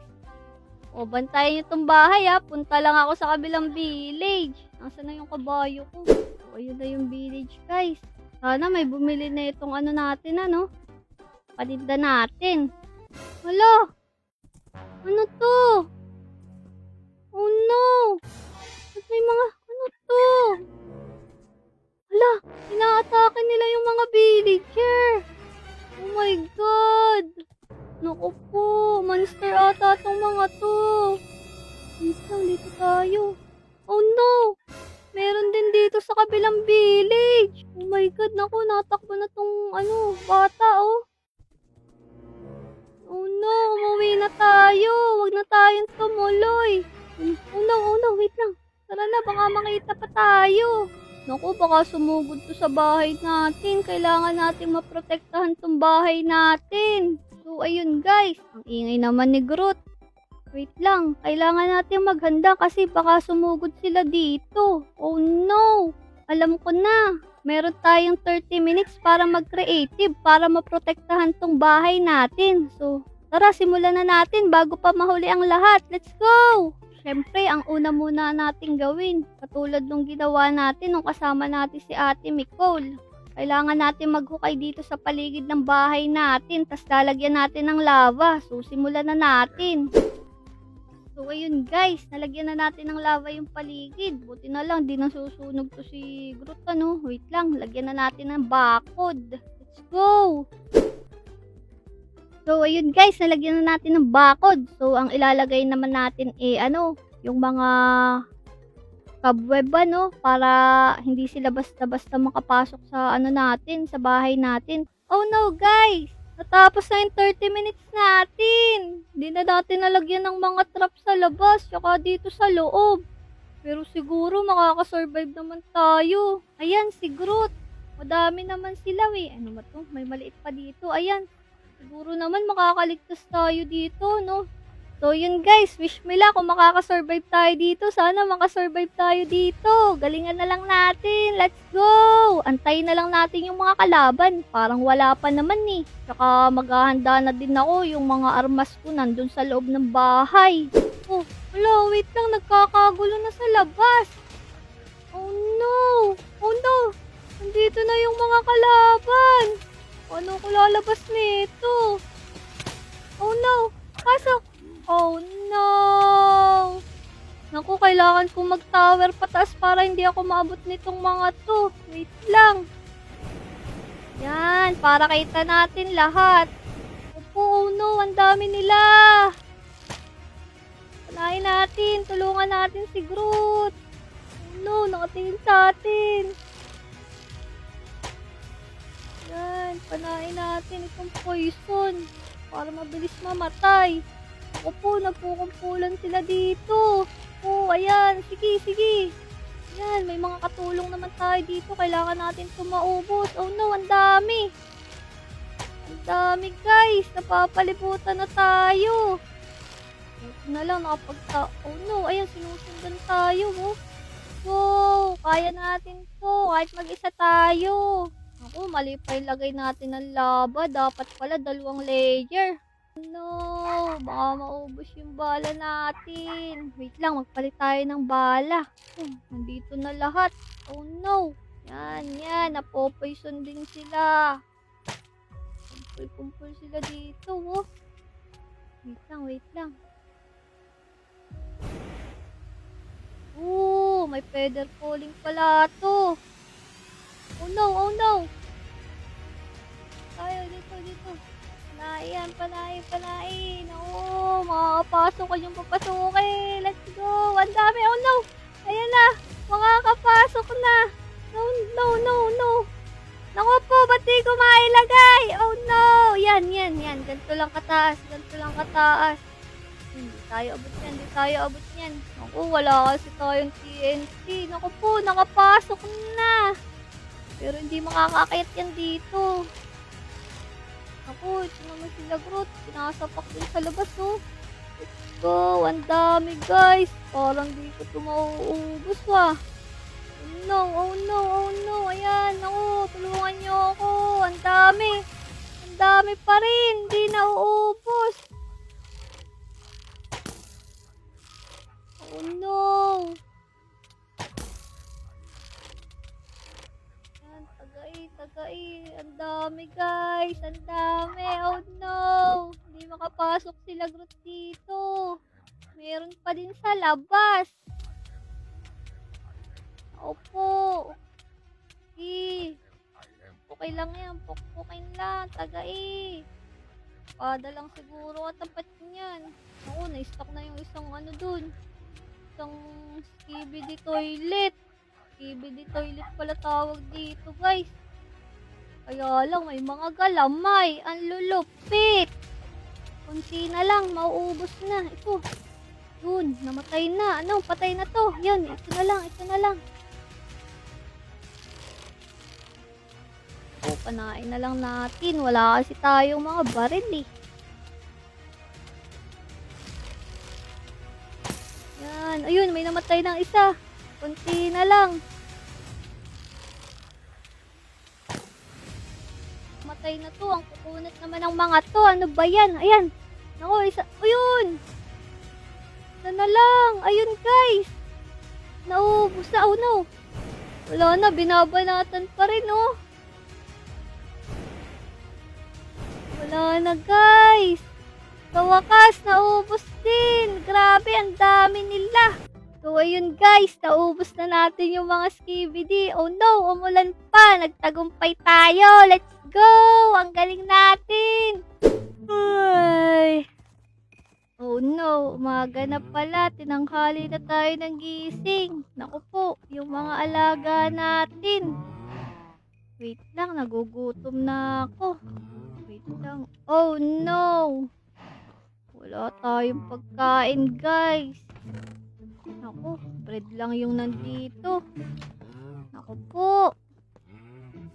O, bantayan nyo itong bahay, ha. Punta lang ako sa kabilang village. Nasaan na yung kabayo ko? O, ayun na yung village, guys. Sana may bumili na itong ano natin, ano. Paninda natin. Hala. Ano to? Oh, no. Ba't may mga, ano to? Hala, inaatake nila yung mga villager. Oh my God. Naku po, monster ata tong mga to. Minsan, dito tayo. Oh no! Meron din dito sa kabilang village. Oh my God, naku, natakbo na tong bata, oh. Oh no, umuwi na tayo. Huwag na tayong tumuloy. Oh no, wait lang. Tara na, baka makita pa tayo. Naku, baka sumugod to sa bahay natin. Kailangan natin maprotektahan tong bahay natin. So, ayun guys. Ang ingay naman ni Groot. Wait lang. Kailangan natin maghanda kasi baka sumugod sila dito. Oh no. Alam ko na. Meron tayong 30 minutes para mag-creative para maprotektahan tong bahay natin. So, tara, simulan na natin bago pa mahuli ang lahat. Let's go! Siyempre, ang una muna natin gawin. Katulad nung ginawa natin nung kasama natin si Ate Nicole. Kailangan natin maghukay dito sa paligid ng bahay natin, tas lalagyan natin ng lava. So, simulan na natin. So, ayun guys, nalagyan na natin ng lava yung paligid. Buti na lang, di nasusunog to si Groot, ano. Wait lang, lagyan na natin ng bakod. Let's go! So, ayun guys, nalagyan na natin ng bakod. So, ang ilalagay naman natin yung mga cobweb, para hindi sila basta-basta makapasok sa natin, sa bahay natin. Oh no, guys! Natapos na yung 30 minutes natin. Hindi na natin nalagyan ng mga trap sa labas, tsaka dito sa loob. Pero siguro makakasurvive naman tayo. Ayan, si Groot. Madami naman sila eh. Ano ba to? May maliit pa dito. Ayan. Siguro naman makakaligtas tayo dito, no? So, yun guys. Wish me lang kung makakasurvive tayo dito. Sana makasurvive tayo dito. Galingan na lang natin. Let's go! Antayin na lang natin yung mga kalaban. Parang wala pa naman eh. Tsaka maghahanda na din ako. Yung mga armas ko nandun sa loob ng bahay. Oh, wala. Wait lang. Nagkakagulo na sa labas. Oh no! Oh no! Nandito na yung mga kalaban. Paano ko lalabas nito? Oh no! Pasok! Oh no! Naku, kailangan ko mag-tower pataas para hindi ako maabot nitong mga to. Wait lang. Yan, para kita natin lahat. Opo, oh no, ang dami nila. Panahin natin, tulungan natin si Groot. Oh no, nakatingin sa atin. Yan, panahin natin itong poison para mabilis mamatay. Opo, nagkukumpulan sila dito. Oh, ayan. Sige, sige. Ayan, may mga katulong naman tayo dito. Kailangan natin ito maubos. Oh no, ang dami. Ang dami guys. Napapalibutan na tayo. Ito na lang, oh no, ayan, sinusundan tayo. Oh. Wow, kaya natin to. Kahit mag-isa tayo. Ako, mali pa ilagay natin ang lava. Dapat pala 2 layer. No, baka maubos yung bala natin. Wait lang, magpalit tayo ng bala. Nandito na lahat. Oh no. Yan, yan. Napopoison din sila. Kumpul-kumpul sila dito, oh. Wait lang, wait lang. May feather falling pala to. Oh no, oh no. Tayo, dito. Panain, panain. Oo, makakapasok ko yung papasukin. Let's go. Ang dami. Oh no. Ayan na. Makakapasok na. No. Naku po, ba't di ko mailagay? Oh no. Yan. Ganito lang kataas. Hindi tayo abot yan. Naku, wala kasi tayong TNT. Naku po, nakapasok na. Pero hindi makakakayat yan dito. Ako, ito naman sila Groot. Pinasapak din sa labas, oh. Let's go. Ang dami, guys. Parang di ko ito mauubos, ah. Oh no. Ayan, ako. Tulungan niyo ako. Ang dami. Ang dami pa rin. Hindi nauubos. Oh no. Tagai. Ang dami guys. Ang dami. Oh no. Hindi makapasok sila Groot dito. Meron pa din sa labas. Opo. Okay lang yan. Pukpukin lang. Tagai. Pada lang siguro katapat niyan. Oo, na-stock na yung isang ano dun. Isang skibidi toilet. Skibidi toilet pala tawag dito guys. Kaya lang, may mga galamay. Ang lulupit. Kunti na lang, mauubos na. Ito. Yun, namatay na. Ano, patay na to. Yun, ito na lang. O, panain na lang natin. Wala kasi tayong mga baril eh. Yan. Ayun, may namatay ng isa. Kunti na lang. Matay na to. Ang kukunat naman ng mga to. Ano ba yan? Ayan. Naku, isa. Ayun. Na lang. Ayun, guys. Naubos na. Oh, no. Wala na. Binabanatan pa rin, oh. Wala na, guys. Sa wakas, naubos din. Grabe, ang dami nila. So, ayun guys, naubos na natin yung mga skibidi. Oh no, umulan pa. Nagtagumpay tayo. Let's go! Ang galing natin. Ay. Oh no, umaga na pala. Tinanghali na tayo ng gising. Naku po, yung mga alaga natin. Wait lang, nagugutom na ako. Wait lang. Oh no! Wala tayong pagkain, guys. Naku, bread lang yung nandito. Naku po.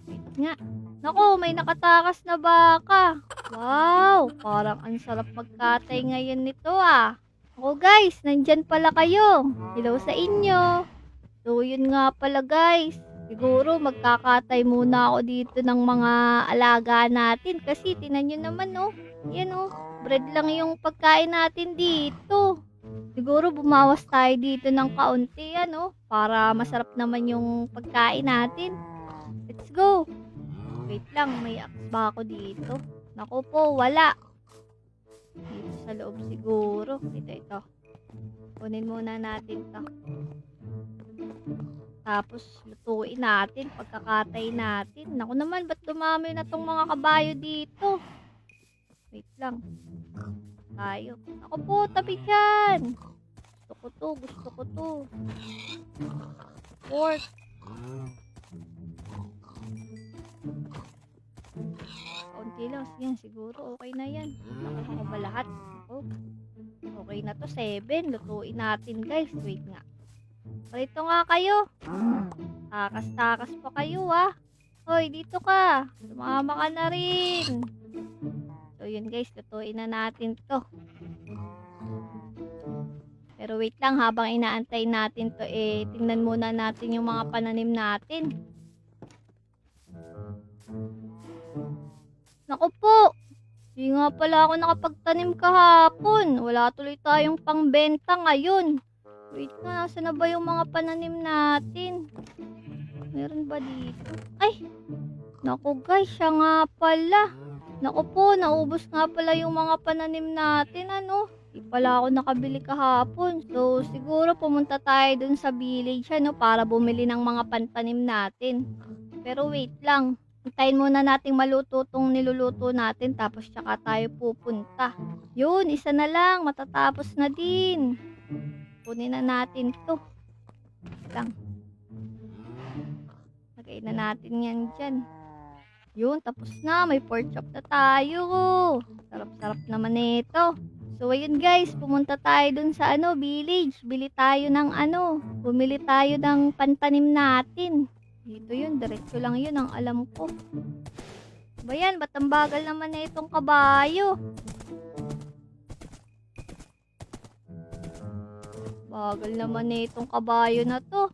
Wait nga. Naku, may nakatakas na baka. Wow, parang ang sarap magkatay ngayon nito ah. Naku guys, nandyan pala kayo. Hello sa inyo. So yun nga pala guys. Siguro magkakatay muna ako dito ng mga alaga natin. Kasi tinan nyo naman oh. Yan oh, bread lang yung pagkain natin dito. Siguro bumawas tayo dito ng kaunti ano, para masarap naman yung pagkain natin. Let's go. Wait lang, may axe ba ako dito? Naku po, wala. Dito sa loob siguro. Ito. Kunin muna natin to. Tapos lutuin natin, pagkakatay natin. Naku naman, ba't dumami na tong mga kabayo dito? Wait lang. Tayo. Naku po, tabi dyan. Gusto ko to. Pork. Kaunti lang. Yan, siguro okay na yan. Nakuha ko ba lahat? Oh. Okay na to, 7. Lutuin natin guys. Wait nga. Parito nga kayo. Takas-takas pa kayo ah. Hoy, dito ka. Sumama ka na rin. So yun guys, lutuin na natin to. Pero wait lang, habang inaantay natin to tingnan muna natin yung mga pananim natin. Naku po, di nga pala ako nakapagtanim kahapon. Wala tuloy tayong pangbenta ngayon. Wait nga, nasa na ba yung mga pananim natin? Meron ba dito? Ay! Naku guys, siya nga pala. Naku po, naubos nga pala yung mga pananim natin, ano? Di pala ako nakabili kahapon. So, siguro pumunta tayo dun sa village, ano, para bumili ng mga pantanim natin. Pero wait lang. Hintayin muna nating maluto tong niluluto natin, tapos tsaka tayo pupunta. Yun, isa na lang. Matatapos na din. Kunin na natin to. Lang. Lagay na natin yan dyan. Yun, tapos na. May pork chop na tayo. Sarap-sarap naman nito. So, ayun guys. Pumunta tayo dun sa village. Bili tayo ng bumili tayo ng pantanim natin. Dito yun. Diretso lang yun ang alam ko. Ba yan? Ba't ang bagal naman na itong kabayo? Bagal naman na itong kabayo na to.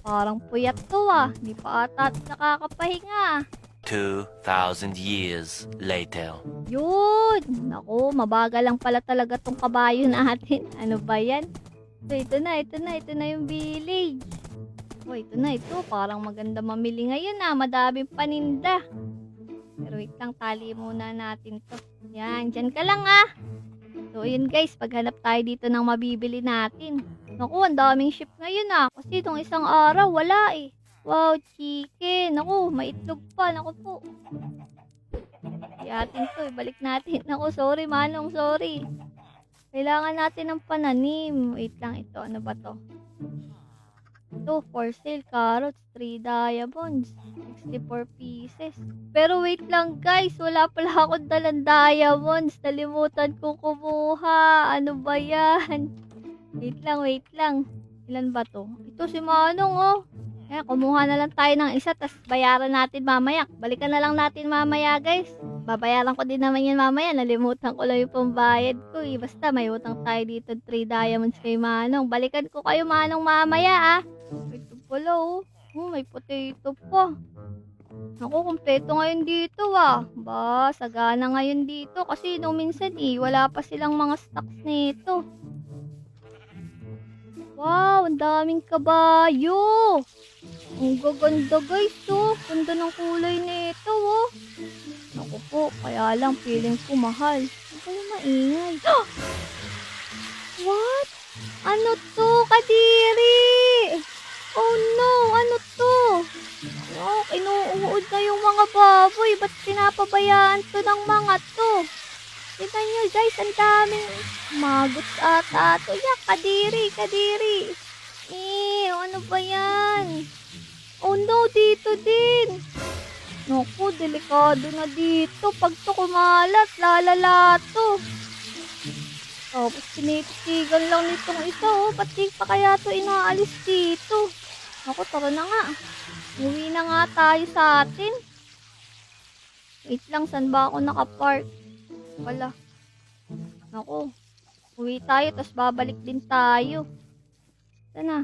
Parang puyat to ah. Hindi pa ata nakakapahinga. 2,000 years later. Yun! Naku, mabagal lang pala talaga tong kabayo natin. Ano ba yan? So, ito na yung village. Oh, ito na. Parang maganda mamili ngayon ah. Madaming paninda. Pero wait lang, tali muna natin to. Yan, dyan ka lang ah. So, yun guys, paghanap tayo dito ng mabibili natin. Naku, ang daming ship ngayon ah. Kasi itong isang araw, wala eh. Wow, chicken. Naku, may itlog pa. Naku po. Atin to, balik natin. Naku, sorry Manong, sorry. Kailangan natin ng pananim. Wait lang, ito. Ano ba to? Ito, for sale, carrots, 3 diamonds, 64 pieces. Pero wait lang guys, wala pala akong dalang diamonds. Nalimutan ko kumuha. Ano ba yan? Wait lang. Ilan ba to? Ito si Manong oh. Kumuha na lang tayo ng isa, tas bayaran natin mamaya. Balikan na lang natin mamaya guys. Babayaran ko din naman yan mamaya. Nalimutan ko lang yung pambayad ko eh. Basta may utang tayo dito 3 diamonds kay Manong. Balikan ko kayo Manong mamaya ah. Ito pala oh. May potato pa. Naku, kumpleto ngayon dito ah. Ba, sagana ngayon dito. Kasi nung minsan wala pa silang mga stocks nito. Wow, ang daming kabayo. Ang gaganda guys oh. Ganda ng kulay nito oh. Naku po, kaya lang feeling ko mahal. Ano kayo maingay? What? Ano to, Kadiri? Oh no, ano to? Oh, inuuod na yung mga baboy. Ba't pinapabayaan to ng mga to? Tignan nyo guys, ang daming magot ata to. Yak, Kadiri. Ano ba yan? Oh no, dito din. Naku, delikado na dito. Pag to kumalat, lalala to. Tapos tinititigan lang nitong isa, oh. Ba't di pa kaya to inaalis dito? Naku, tara na nga. Uwi na nga tayo sa atin. Wait lang, saan ba ako nakapark? Wala. Naku, uwi tayo, tapos babalik din tayo. Tara na.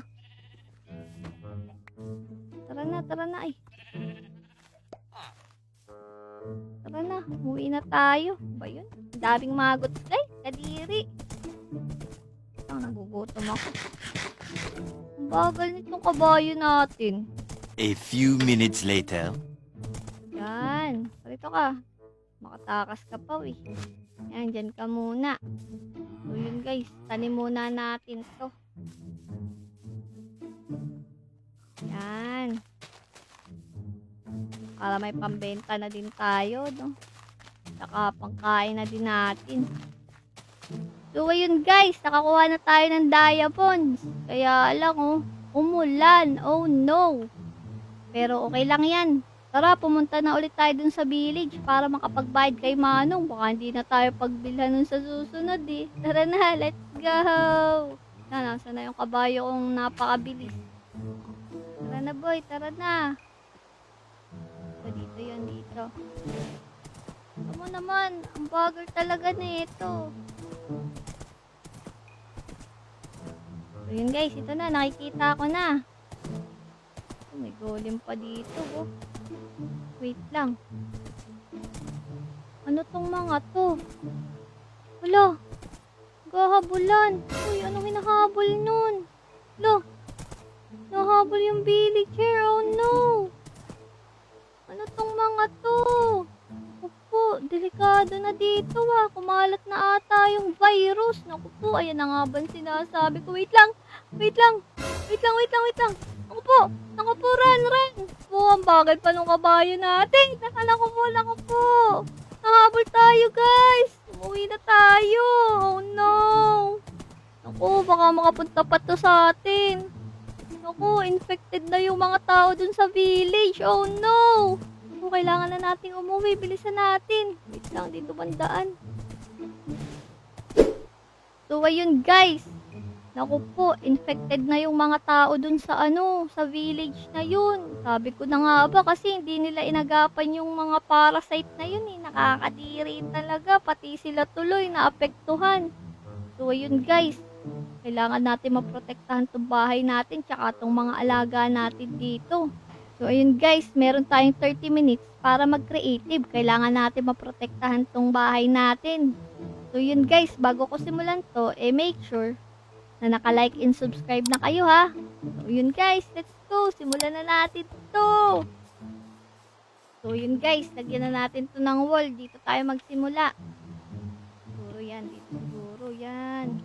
Tara na, ay. Tara na, uwi na tayo. Ba yun? Ang daming magot, guys. Kadiri. Nagugutom ako. Ang bagal nitong kabayo natin. A few minutes later. Yan. Parito ka. Makatakas ka pa, eh. Yan, dyan ka muna. So, yun guys. Tanim muna natin to. Yan. Para may pambenta na din tayo, no? Saka pangkain na din natin. So, ayun guys. Nakakuha na tayo ng diamonds. Kaya lang, oh. Umulan. Oh, no. Pero okay lang yan. Tara, pumunta na ulit tayo dun sa village para makapagbayad kay Manong. Baka hindi na tayo pagbilhan nun sa susunod eh. Tara na, let's go! Nasa na yung kabayo kong napakabilis. Tara na boy, tara na. Dito yan, dito. Tama naman, ang bagal talaga nito. So yun guys, ito na, nakikita ko na. Oh, may golem pa dito, oh. Wait lang. Ano tong mga to? Wala. Gahabulan. Uy, anong hinahabol nun? Wala. Nahabol yung villager. Oh no. Ano tong mga to? Opo, delikado na dito ah. Kumalat na ata yung virus. Naku po, ayan na nga ba sinasabi ko. Wait lang. Wait lang. Naku po, run. Po, ang bagal pa nung kabayo natin. Naku po. Nahabol tayo, guys. Umuwi na tayo. Oh, no. Naku, baka makapunta pa to sa atin. Naku, infected na yung mga tao dun sa village. Oh, no. Naku, kailangan na nating umuwi. Bilisan natin. Wait lang, dito bandaan. So, ayun, guys. Naku po, infected na yung mga tao dun sa sa village na yun. Sabi ko na nga ba kasi hindi nila inagapan yung mga parasite na yun eh. Nakakadiri talaga, pati sila tuloy naapektuhan. So ayun guys, kailangan natin maprotektahan tong bahay natin tsaka tong mga alaga natin dito. So ayun guys, meron tayong 30 minutes para mag-creative. Kailangan natin maprotektahan tong bahay natin. So yun guys, bago ko simulan to, make sure na naka-like and subscribe na kayo ha. So yun guys, let's go. Simulan na natin to. So yun guys, lagyan na natin to ng wall. Dito tayo magsimula. Siguro yan, dito siguro yan.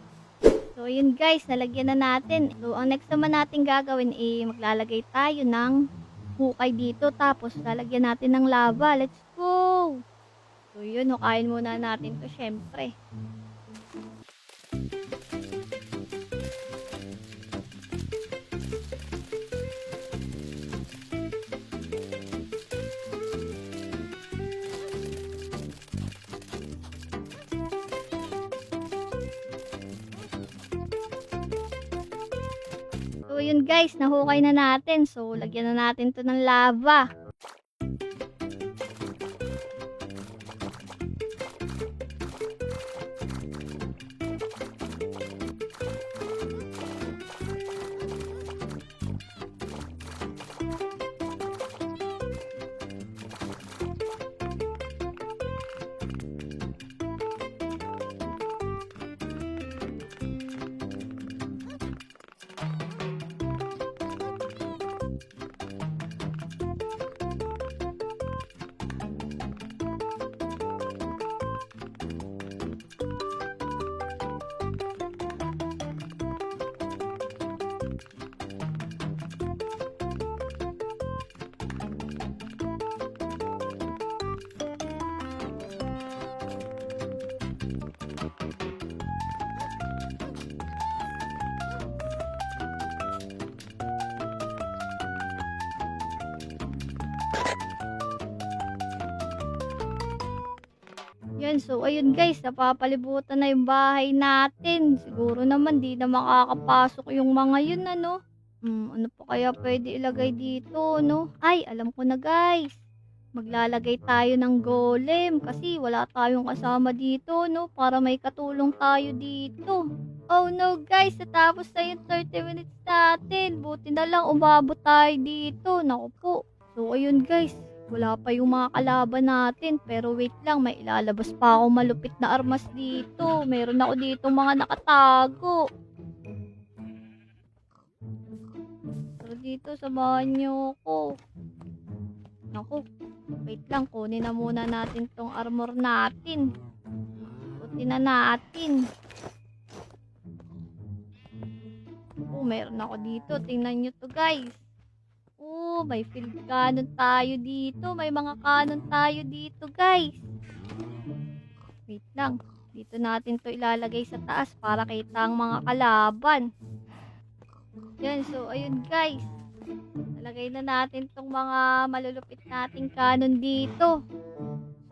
So yun guys, nalagyan na natin. So ang next naman natin gagawin maglalagay tayo ng hukay dito. Tapos lalagyan natin ng lava. Let's go. So yun, hukayin muna natin to syempre. So yun guys, nahukay na natin. So lagyan na natin to ng lava. Yan, so ayun guys, napapalibutan na yung bahay natin. Siguro naman di na makakapasok yung mga yun, ano? Ano pa kaya pwede ilagay dito, no? Ay, alam ko na guys. Maglalagay tayo ng golem kasi wala tayong kasama dito, no? Para may katulong tayo dito. Oh no guys, natapos na yung 30 minutes natin. Buti na lang umabot tayo dito. Naku po. So ayun guys, wala pa yung mga kalaban natin. Pero wait lang, may ilalabas pa ako malupit na armas dito. Meron ako dito mga nakatago. Pero dito, samahan niyo ko. Naku, wait lang, kunin na muna natin tong armor natin. Putin na natin. Meron ako dito. Tingnan nyo to guys. May field cannon tayo dito. May mga cannon tayo dito guys. Wait lang. Dito natin to ilalagay sa taas para kita ang mga kalaban. Yan, so ayun guys. Nalagay na natin tong mga malulupit nating cannon dito.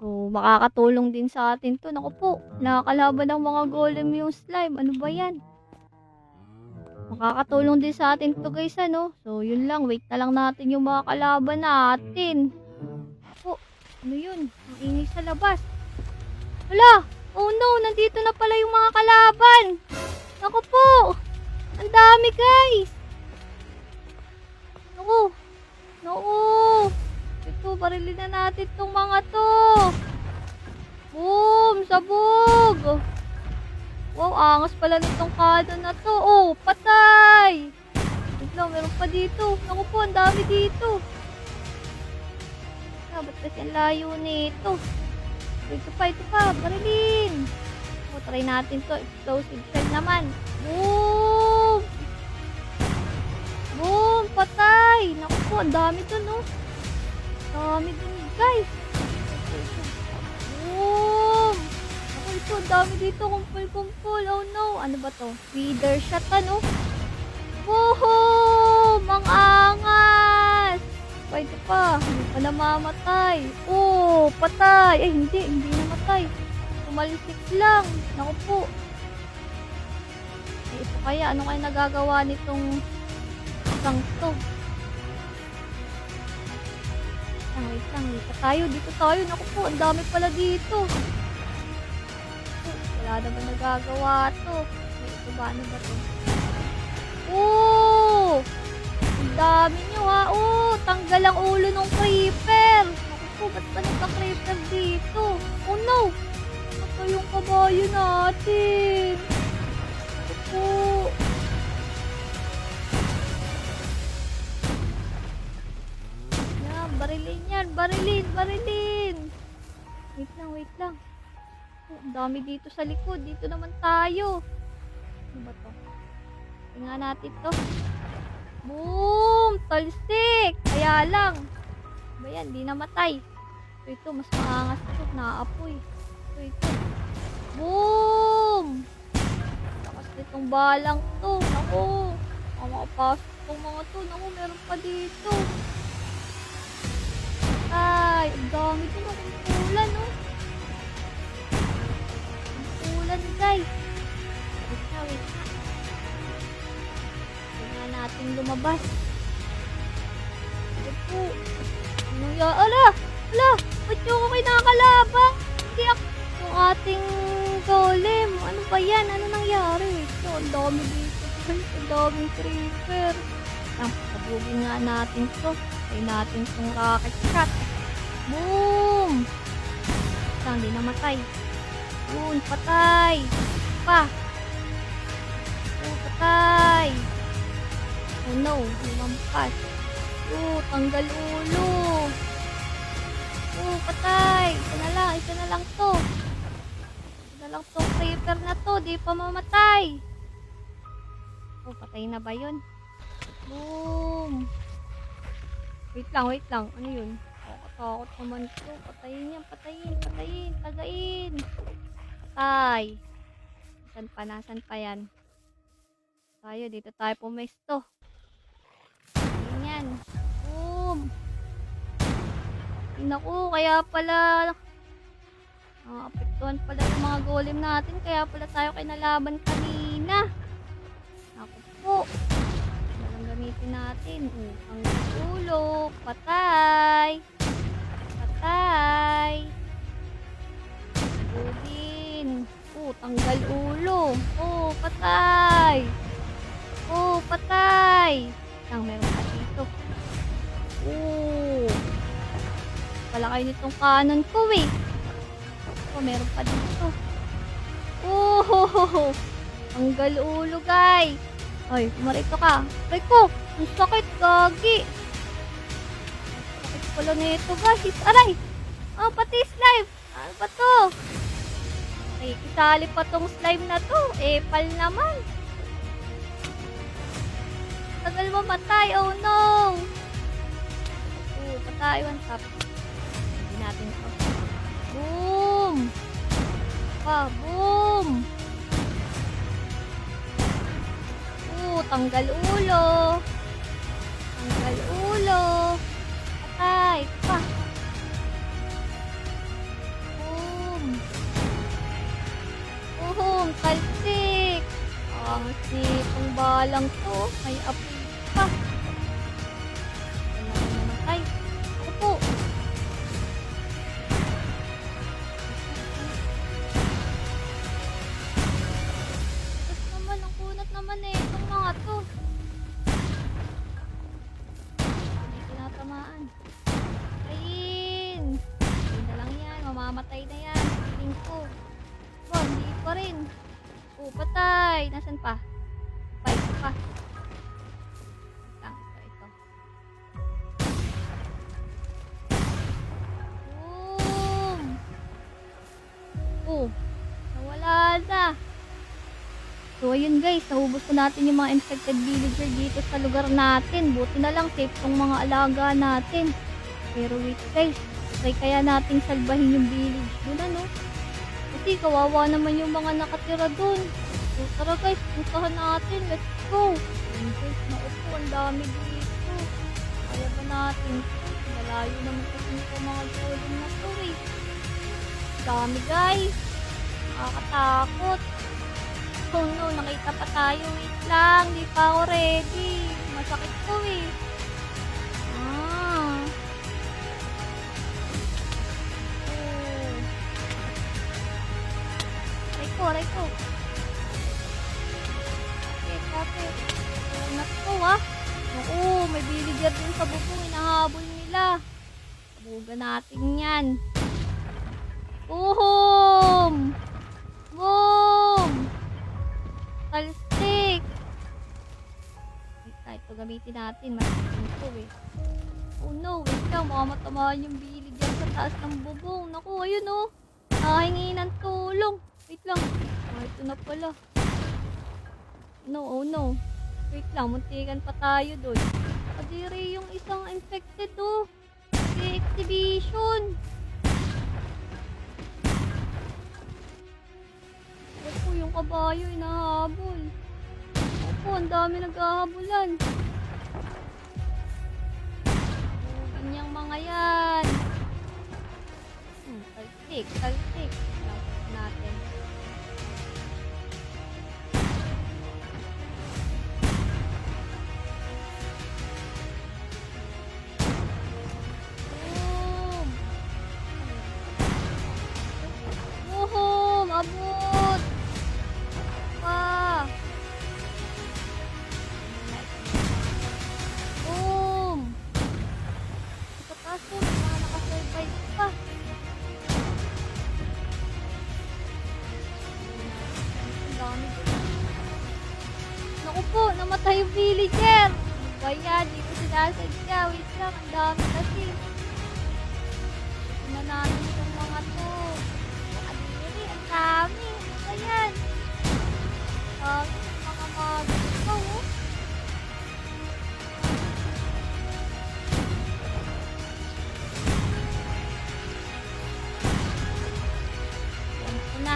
So, makakatulong din sa atin to. Naku po, nakakalaban ng mga golem yung slime. Ano ba yan? Makakatulong din sa atin to guys, ano? So, yun lang. Wait na lang natin yung mga kalaban natin. Oh, ano yun? Ang ingay sa labas. Hala! Oh no! Nandito na pala yung mga kalaban! Naku po! Ang dami guys! Naku! Naku! Ito, barilin na natin tong mga to! Boom! Sabog! Wow, angas pala nitong cannon na to. Oh, patay! Wait lang, meron pa dito. Naku po, ang dami dito. Ba't kasi ang layo nito? Ito pa, barilin. Try natin to. Explosive shell naman. Boom! Boom! Patay! Naku po, ang dami to, no? Dami dun, guys. Boom! Ito, dami dito, kumpul-kumpul. Oh no, ano ba to? Feeder shot, ano? Boom! Ang angas! Ito pa, hindi pa namamatay. Oh, patay! Eh, hindi namatay. Tumalisik lang. Naku po. Eh, ito kaya, ano kaya nagagawa nitong isang to? Wait lang, dito tayo. Naku po, ang dami pala dito. Wala naman nagagawa to. Ito ba? Ano ba to? Oh! Ang dami nyo ha. Oh! Tanggal ang ulo ng creeper. Naku po, ba't ba nagka-creeper dito? Oh no! Ito yung kabayo natin. Naku po. Yan, barilin yan. Barilin. Wait lang. Ang dami dito sa likod. Dito naman tayo. Ano ba to? Tingnan natin to. Boom! Talsik! Kaya lang. Ba yan? Di namatay. Ito, mas maangas ito. Naapoy. Ito. Boom! Lakas nitong balang to. Naku. Makapasok itong mga to. Naku, meron pa dito. Ay, ang dami to. Nakumpulan, no? Guys, wait na. Tingnan natin lumabas. Ito po. Ano yan? Ala! Ba't yung ako kinakalaban? Hindi ako. Yung ating golem. Ano ba yan? Ano nangyari? Ito, ang dami dito. Ang daming creeper. Sabugin nga natin to. Try natin itong rocket shot. Boom! Hindi namatay. Yun, patay. Pa. Oh, patay. Oh no, lumampas. Oh, tanggal ulo. Oh, patay. Isa na lang to. Isa na lang tong creeper na to. Di pa mamatay. Oh, patay na ba yun? Boom. Wait lang. Ano yun? Takot naman to. Patayin yan. Tagain. Patay. Nasaan pa yan? Dito tayo pumesto. Ganyan. Boom. Naku, kaya pala Apektuhan pala yung mga golem natin. Kaya pala tayo kinalaban kanina. Ako po. Ano lang gamitin natin? Ang ulo. Patay. Patay. Udin. Tanggal ulo. Patay. Patay. Meron pa dito. Palakay nitong kanon ko eh. Meron pa dito. Tanggal ulo, guys. Ay, marito ka. Ay ko, ang sakit, gagi. Sakit pala nito, guys. Aray! Pati slime. Ano ba to? Ay, isali pa tong slime na to. Epal naman. Tagal mamatay. Oh, no. Patay. One tap. Hindi natin to. Boom! Boom! Tanggal ulo. Tanggal ulo. Patay. Pa. Boom! Boom! Talsik! Ang sipong balang to. May apoy pa. Ano namatay? Ako po. Itong mga to. Hindi tinatamaan. Ayun. Hindi na lang yan. Mamamatay na yan. Feeling ko. Hindi pa rin. Patay. Nasaan pa? Ito pa. Ito. Boom. Nawala na. So, ayun guys, nahubos na natin yung mga infected villager dito sa lugar natin. Buti na lang, safe tong mga alaga natin. Pero wait guys, try kaya nating salbahin yung village dun, ano? Kasi kawawa naman yung mga nakatira dun. So, tara guys, puntahan natin. Let's go! Ayun guys, naupo, ang dami dito. Kaya ba natin? Malayo naman kasi nito mga golem na to eh. Dami guys. Nakakatakot. Oh no, nakita pa tayo. Wait lang, di pa ako ready. Masakit ko eh. Aray ko. Kapit. Unat ko may villager din sa bubong. Hinahabol nila. Buga natin yan. Boom! Boom! Talsik! Ito gamitin natin. Matitin ko eh. Oh no, wait lang. Baka matamaan yung villager sa taas ng bubong. Naku, ayun oh. Nakahingi ng tulong. Wait lang. Ito na pala. No, oh no. Wait lang, muntikan pa tayo doon. Kadiri yung isang infected oh. Sa exhibition. Opo, yung kabayo inahabol. Opo, ang dami naghahabulan. Ganyang mga yan. Talsik, talsik. Tapos natin. Boom! Abot! Pa! Boom! Sa taas po, mga nakasurvive pa. Ang dami dito. Naku po, namatay yung villager. Kaya, di ko sinasadya. Wait lang, ang dami kasi. Ito na namin itong mga to. Adiri, ang dami. Ayan. Mga mag-ikaw, oh. Ito na.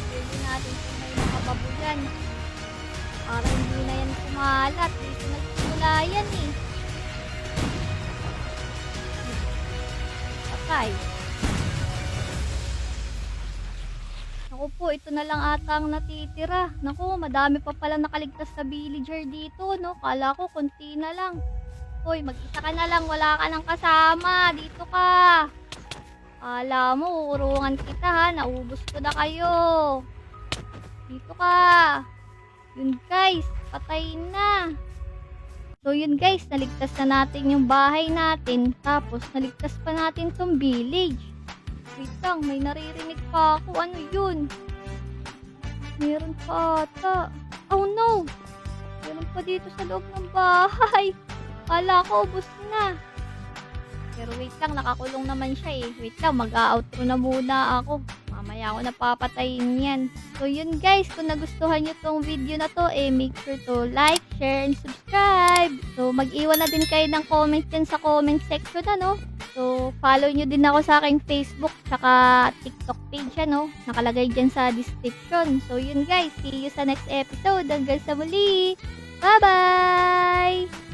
Pwede natin kung may mga babuyan. Para hindi na yan kumalat. Dito nagsimula yan eh. Patay. Naku po, ito na lang ata ang natitira. Naku, madami pa pala nakaligtas sa villager dito, no? Kala ko, konti na lang. Hoy, mag-isa ka na lang, wala ka nang kasama. Dito ka. Kala mo, uurungan kita ha. Naubos ko na kayo. Dito ka. Yun guys, patay na. So yun guys, naligtas na natin yung bahay natin. Tapos, naligtas pa natin tong village. Wait lang, may naririnig pa ako. Ano yun? Meron pa ata. Oh no! Meron pa dito sa loob ng bahay. Kala ko, ubos na. Pero wait lang, nakakulong naman siya eh. Wait lang, mag-outro na muna ako. Mamaya ako napapatayin yan. So yun guys, kung nagustuhan nyo tong video na to, make sure to like, share, and subscribe. So mag-iwan na din kayo ng comment dyan sa comment section, ano? So follow nyo din ako sa aking Facebook, saka TikTok page, ano? Nakalagay dyan sa description. So yun guys, see you sa next episode. Hanggang sa muli. Bye-bye!